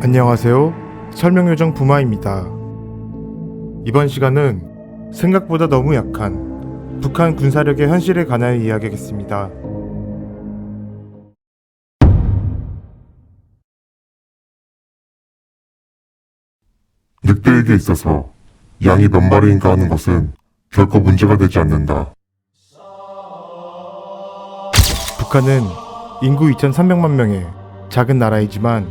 안녕하세요. 설명요정 부마입니다. 이번 시간은 생각보다 너무 약한 북한 군사력의 현실에 관하여 이야기하겠습니다. 늑대에게 있어서 양이 몇 마리인가 하는 것은 결코 문제가 되지 않는다. 북한은 인구 2,300만 명의 작은 나라이지만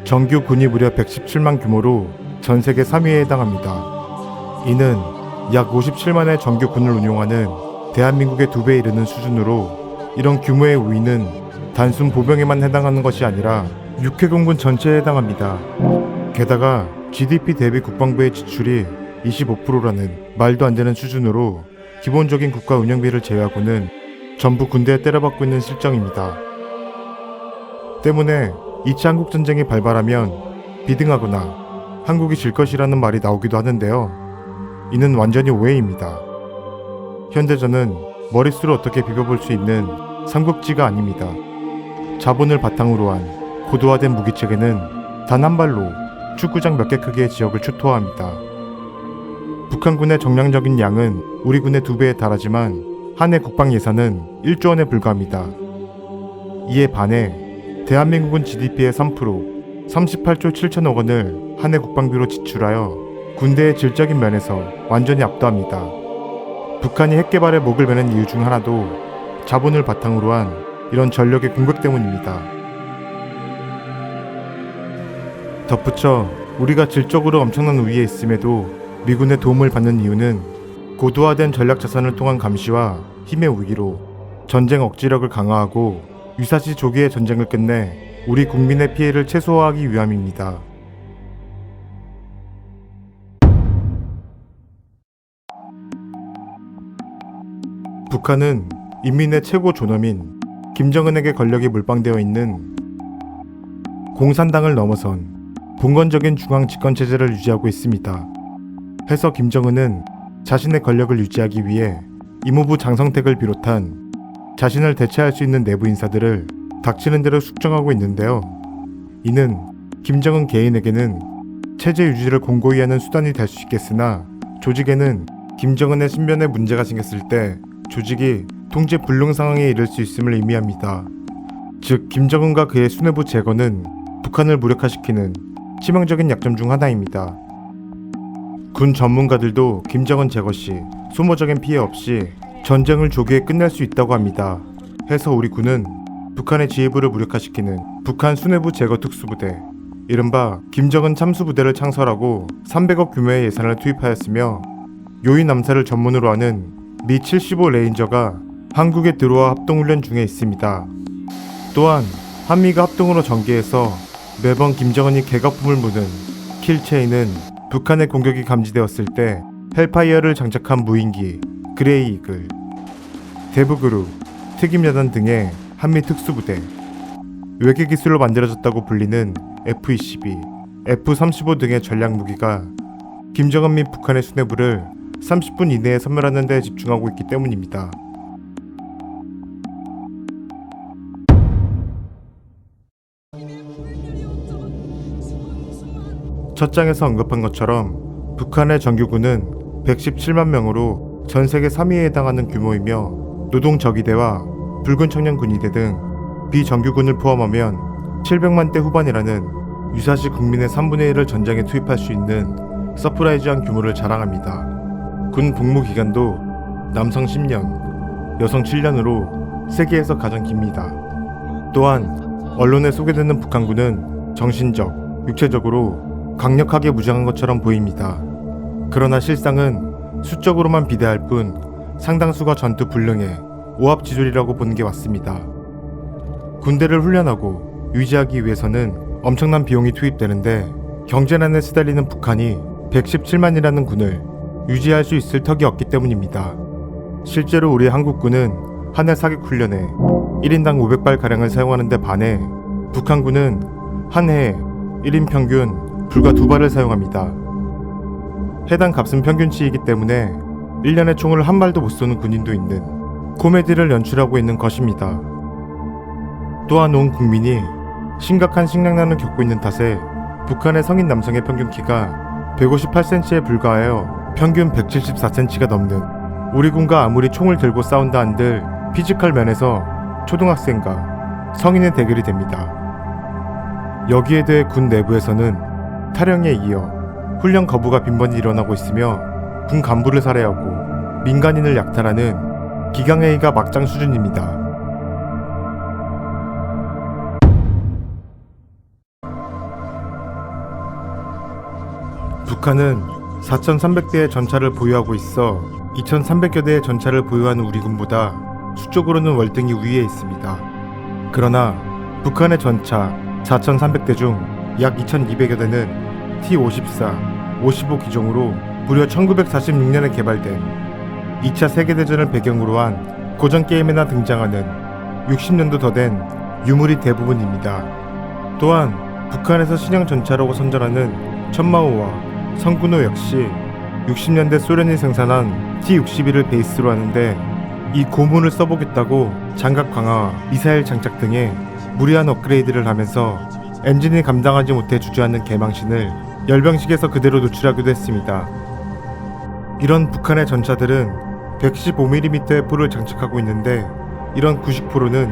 정규 군이 무려 117만 규모로 전 세계 3위에 해당합니다. 이는 약 57만의 정규 군을 운용하는 대한민국의 2배에 이르는 수준으로 이런 규모의 우위는 단순 보병에만 해당하는 것이 아니라 육해공군 전체에 해당합니다. 게다가 GDP 대비 국방부의 지출이 25%라는 말도 안 되는 수준으로 기본적인 국가 운영비를 제외하고는 전부 군대에 때려박고 있는 실정입니다. 때문에 2차 한국전쟁이 발발하면 비등하거나 한국이 질 것이라는 말이 나오기도 하는데요. 이는 완전히 오해입니다. 현대전은 머릿수를 어떻게 비벼볼 수 있는 삼국지가 아닙니다. 자본을 바탕으로 한 고도화된 무기체계는 단 한 발로 축구장 몇 개 크기의 지역을 초토화합니다. 북한군의 정량적인 양은 우리 군의 2배에 달하지만 한 해 국방 예산은 1조 원에 불과합니다. 이에 반해 대한민국은 GDP의 3%, 38조 7천억 원을 한 해 국방비로 지출하여 군대의 질적인 면에서 완전히 압도합니다. 북한이 핵개발에 목을 매는 이유 중 하나도 자본을 바탕으로 한 이런 전력의 공백 때문입니다. 덧붙여 우리가 질적으로 엄청난 우위에 있음에도 미군의 도움을 받는 이유는 고도화된 전략 자산을 통한 감시와 힘의 우위로 전쟁 억지력을 강화하고 유사시 조기에 전쟁을 끝내 우리 국민의 피해를 최소화하기 위함입니다. 북한은 인민의 최고 존엄인 김정은에게 권력이 몰빵되어 있는 공산당을 넘어선 봉건적인 중앙 집권 체제를 유지하고 있습니다. 해서 김정은은 자신의 권력을 유지하기 위해 이모부 장성택을 비롯한 자신을 대체할 수 있는 내부 인사들을 닥치는 대로 숙청하고 있는데요. 이는 김정은 개인에게는 체제 유지를 공고히 하는 수단이 될 수 있겠으나 조직에는 김정은의 신변에 문제가 생겼을 때 조직이 통제 불능 상황에 이를 수 있음을 의미합니다. 즉 김정은과 그의 수뇌부 제거는 북한을 무력화시키는 치명적인 약점 중 하나입니다. 군 전문가들도 김정은 제거 시 소모적인 피해 없이 전쟁을 조기에 끝낼 수 있다고 합니다. 해서 우리 군은 북한의 지휘부를 무력화시키는 북한 수뇌부 제거 특수부대, 이른바 김정은 참수부대를 창설하고 300억 규모의 예산을 투입하였으며 요인 암살을 전문으로 하는 미 75 레인저가 한국에 들어와 합동훈련 중에 있습니다. 또한 한미가 합동으로 전개해서 매번 김정은이 개거품을 무는 킬체인은 북한의 공격이 감지되었을 때 헬파이어를 장착한 무인기 그레이 이글, 대북그룹, 특임여단 등의 한미 특수부대, 외계기술로 만들어졌다고 불리는 F-22, F-35 등의 전략무기가 김정은 및 북한의 수뇌부를 30분 이내에 섬멸하는 데 집중하고 있기 때문입니다. 첫 장에서 언급한 것처럼 북한의 정규군은 117만 명으로 전 세계 3위에 해당하는 규모이며 노동저기대와 붉은 청년 군의대 등 비정규군을 포함하면 700만 대 후반이라는 유사시 국민의 3분의 1을 전장에 투입할 수 있는 서프라이즈한 규모를 자랑합니다. 군 복무 기간도 남성 10년, 여성 7년으로 세계에서 가장 깁니다. 또한 언론에 소개되는 북한군은 정신적, 육체적으로 강력하게 무장한 것처럼 보입니다. 그러나 실상은 수적으로만 비대할 뿐 상당수가 전투 불능에 오합지졸이라고 보는 게 맞습니다. 군대를 훈련하고 유지하기 위해서는 엄청난 비용이 투입되는데 경제난에 시달리는 북한이 117만이라는 군을 유지할 수 있을 턱이 없기 때문입니다. 실제로 우리 한국군은 한 해 사격 훈련에 1인당 500발가량을 사용하는 데 반해 북한군은 한 해에 1인 평균 불과 2발을 사용합니다. 해당 값은 평균치이기 때문에 1년에 총을 한 발도 못 쏘는 군인도 있는 코미디를 연출하고 있는 것입니다. 또한 온 국민이 심각한 식량난을 겪고 있는 탓에 북한의 성인 남성의 평균 키가 158cm에 불과하여 평균 174cm가 넘는 우리 군과 아무리 총을 들고 싸운다 한들 피지컬 면에서 초등학생과 성인의 대결이 됩니다. 여기에 대해 군 내부에서는 탈영에 이어 훈련 거부가 빈번히 일어나고 있으며 군 간부를 살해하고 민간인을 약탈하는 기강회의가 막장 수준입니다. 북한은 4,300대의 전차를 보유하고 있어 2,300여 대의 전차를 보유하는 우리 군보다 수적으로는 월등히 우위에 있습니다. 그러나 북한의 전차 4,300대 중 약 2,200여 대는 T-54, 55 기종으로 무려 1946년에 개발된 2차 세계대전을 배경으로 한 고전 게임에나 등장하는 60년도 더 된 유물이 대부분입니다. 또한 북한에서 신형 전차라고 선전하는 천마호와 성군호 역시 60년대 소련이 생산한 T-61을 베이스로 하는데 이 고문을 써보겠다고 장갑 강화와 미사일 장착 등의 무리한 업그레이드를 하면서 엔진이 감당하지 못해 주저앉는 개망신을 열병식에서 그대로 노출하기도 했습니다. 이런 북한의 전차들은 115mm의 포를 장착하고 있는데 이런 90%는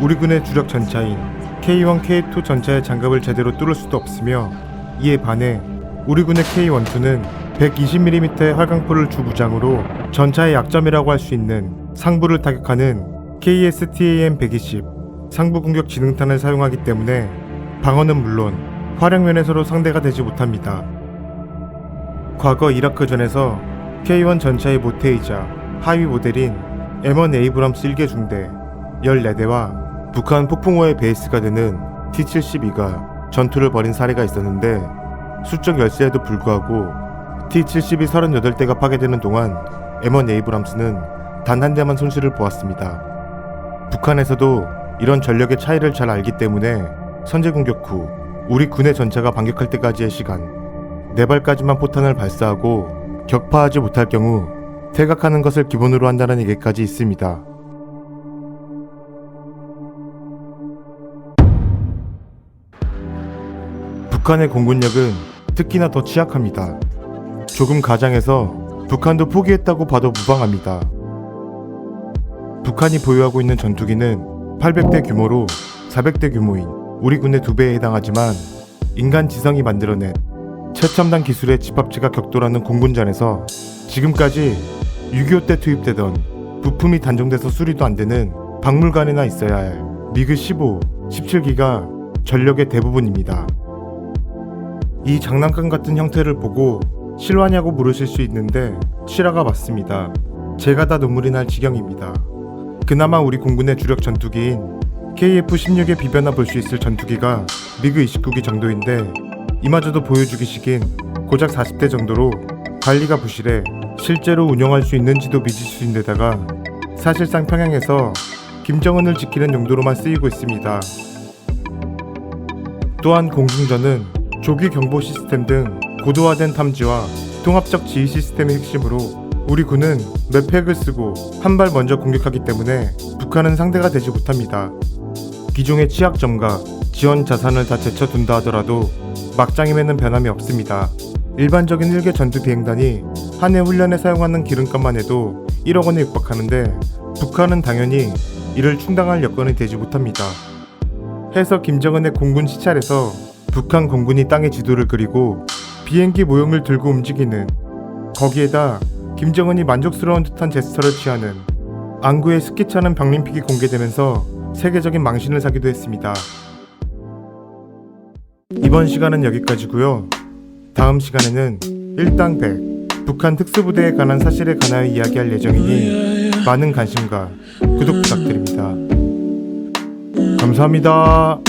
우리 군의 주력 전차인 K1, K2 전차의 장갑을 제대로 뚫을 수도 없으며 이에 반해 우리 군의 K12는 120mm의 활강포를 주 무장으로 전차의 약점이라고 할 수 있는 상부를 타격하는 KSTAM-120 상부 공격 지능탄을 사용하기 때문에 방어는 물론 화력면에서도 상대가 되지 못합니다. 과거 이라크전에서 K1 전차의 모태이자 하위 모델인 M1 에이브럼스 1개 중대 14대와 북한 폭풍호의 베이스가 되는 T-72가 전투를 벌인 사례가 있었는데 수적 열세에도 불구하고 T-72 38대가 파괴되는 동안 M1 에이브럼스는 단 한 대만 손실을 보았습니다. 북한에서도 이런 전력의 차이를 잘 알기 때문에 선제 공격 후 우리 군의 전차가 반격할 때까지의 시간 4발까지만 포탄을 발사하고 격파하지 못할 경우 퇴각하는 것을 기본으로 한다는 얘기까지 있습니다. 북한의 공군력은 특히나 더 취약합니다. 조금 가장해서 북한도 포기했다고 봐도 무방합니다. 북한이 보유하고 있는 전투기는 800대 규모로 400대 규모인 우리 군의 2배에 해당하지만 인간 지성이 만들어낸 최첨단 기술의 집합체가 격돌하는 공군전에서 지금까지 6.25 때 투입되던 부품이 단종돼서 수리도 안 되는 박물관에나 있어야 할 미그 15, 17기가 전력의 대부분입니다. 이 장난감 같은 형태를 보고 실화냐고 물으실 수 있는데 실화가 맞습니다. 제가 다 눈물이 날 지경입니다. 그나마 우리 공군의 주력 전투기인 KF-16의 비변화 볼 수 있을 전투기가 미그 29기 정도인데 이마저도 보여주기식인 고작 40대 정도로 관리가 부실해 실제로 운영할 수 있는지도 미지수인데다가 사실상 평양에서 김정은을 지키는 용도로만 쓰이고 있습니다. 또한 공중전은 조기 경보 시스템 등 고도화된 탐지와 통합적 지휘 시스템의 핵심으로 우리 군은 맵팩을 쓰고 한 발 먼저 공격하기 때문에 북한은 상대가 되지 못합니다. 기종의 취약점과 지원 자산을 다 제쳐둔다 하더라도 막장임에는 변함이 없습니다. 일반적인 1개 전투 비행단이 한 해 훈련에 사용하는 기름값만 해도 1억 원에 육박하는데 북한은 당연히 이를 충당할 여건이 되지 못합니다. 해서 김정은의 공군 시찰에서 북한 공군이 땅의 지도를 그리고 비행기 모형을 들고 움직이는, 거기에다 김정은이 만족스러운 듯한 제스처를 취하는 안구의 스키차는 병림픽이 공개되면서 세계적인 망신을 사기도 했습니다. 이번 시간은 여기까지고요. 다음 시간에는 일당 100 북한 특수부대에 관한 사실에 관하여 이야기할 예정이니 많은 관심과 구독 부탁드립니다. 감사합니다.